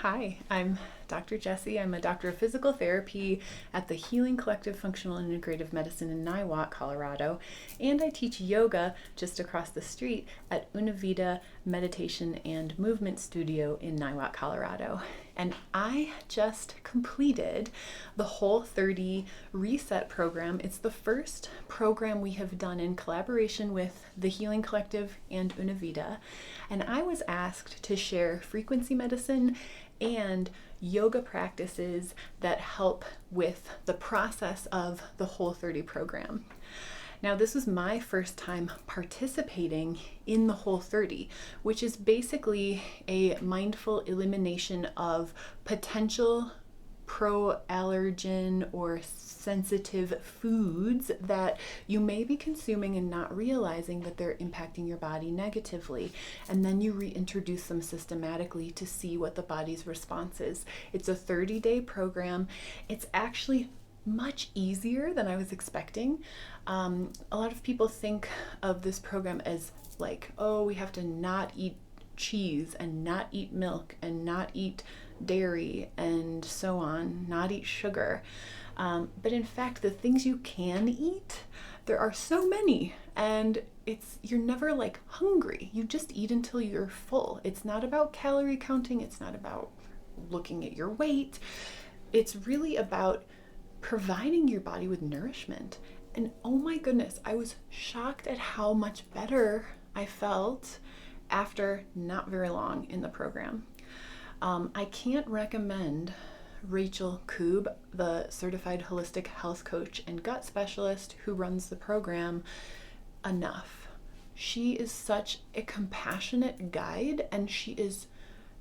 Hi, I'm Dr. Jessie. I'm a doctor of physical therapy at the Healing Collective Functional and Integrative Medicine in Niwot, Colorado, and I teach yoga just across the street at Una Meditation and Movement Studio in Niwot, Colorado. And I just completed the Whole30 Reset program. It's the first program we have done in collaboration with the Healing Collective and Una. And I was asked to share frequency medicine and yoga practices that help with the process of the Whole30 program. Now, this was my first time participating in the Whole30, which is basically a mindful elimination of potential pro-allergen or sensitive foods that you may be consuming and not realizing that they're impacting your body negatively. And then you reintroduce them systematically to see what the body's response is. It's a 30-day program. It's actually much easier than I was expecting. A lot of people think of this program as like, oh, we have to not eat cheese and not eat milk and not eat dairy and so on, not eat sugar. But in fact, the things you can eat, there are so many, and you're never like hungry. You just eat until you're full. It's not about calorie counting. It's not about looking at your weight. It's really about providing your body with nourishment. And oh my goodness, I was shocked at how much better I felt after not very long in the program. I can't recommend Rachel Koob, the certified holistic health coach and gut specialist who runs the program, enough. She is such a compassionate guide, and she is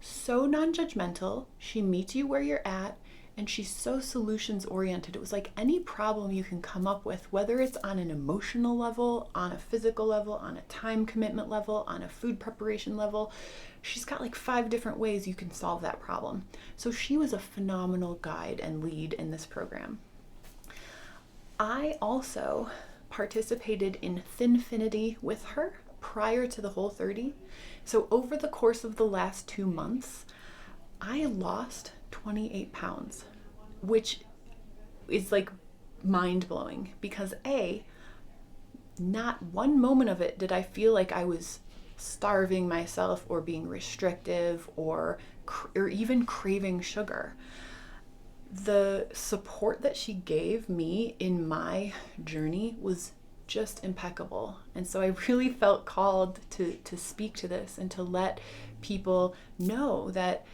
so non-judgmental. She meets you where you're at, and she's so solutions oriented. It was like any problem you can come up with, whether it's on an emotional level, on a physical level, on a time commitment level, on a food preparation level, she's got like 5 different ways you can solve that problem. So she was a phenomenal guide and lead in this program. I also participated in Thinfinity with her prior to the Whole30. So over the course of the last 2 months, I lost 28 pounds, which is like mind-blowing because not one moment of it did I feel like I was starving myself or being restrictive or even craving sugar. The support that she gave me in my journey was just impeccable. And so I really felt called to speak to this and to let people know that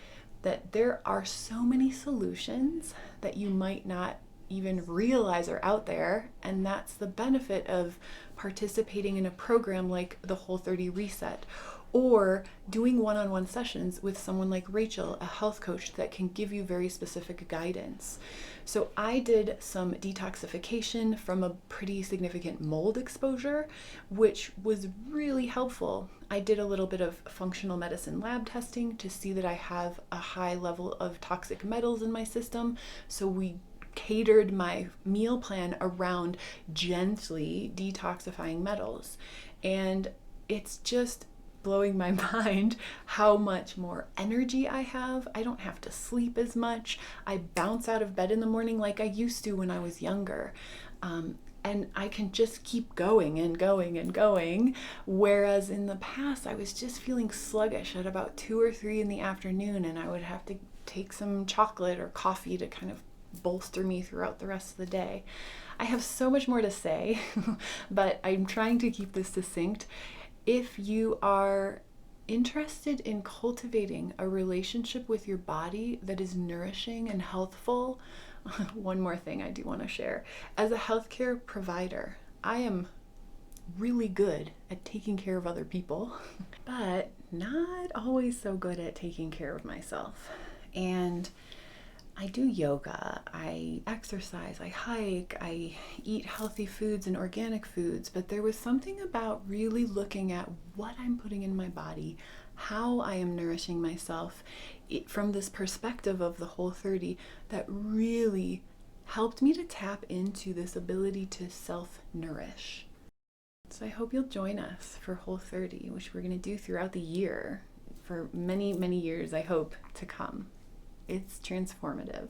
there are so many solutions that you might not even realize are out there, and that's the benefit of participating in a program like the Whole30 Reset, or doing one-on-one sessions with someone like Rachel, a health coach that can give you very specific guidance. So I did some detoxification from a pretty significant mold exposure, which was really helpful. I did a little bit of functional medicine lab testing to see that I have a high level of toxic metals in my system. So we catered my meal plan around gently detoxifying metals. And it's just blowing my mind how much more energy I have. I don't have to sleep as much. I bounce out of bed in the morning like I used to when I was younger. And I can just keep going and going and going. Whereas in the past, I was just feeling sluggish at about 2 or 3 in the afternoon, and I would have to take some chocolate or coffee to kind of bolster me throughout the rest of the day. I have so much more to say, but I'm trying to keep this succinct. If you are interested in cultivating a relationship with your body that is nourishing and healthful, one more thing I do want to share. As a healthcare provider, I am really good at taking care of other people, but not always so good at taking care of myself. And I do yoga, I exercise, I hike, I eat healthy foods and organic foods, but there was something about really looking at what I'm putting in my body, how I am nourishing myself from this perspective of the Whole30 that really helped me to tap into this ability to self-nourish. So I hope you'll join us for Whole30, which we're going to do throughout the year for many, many years, I hope, to come. it's transformative.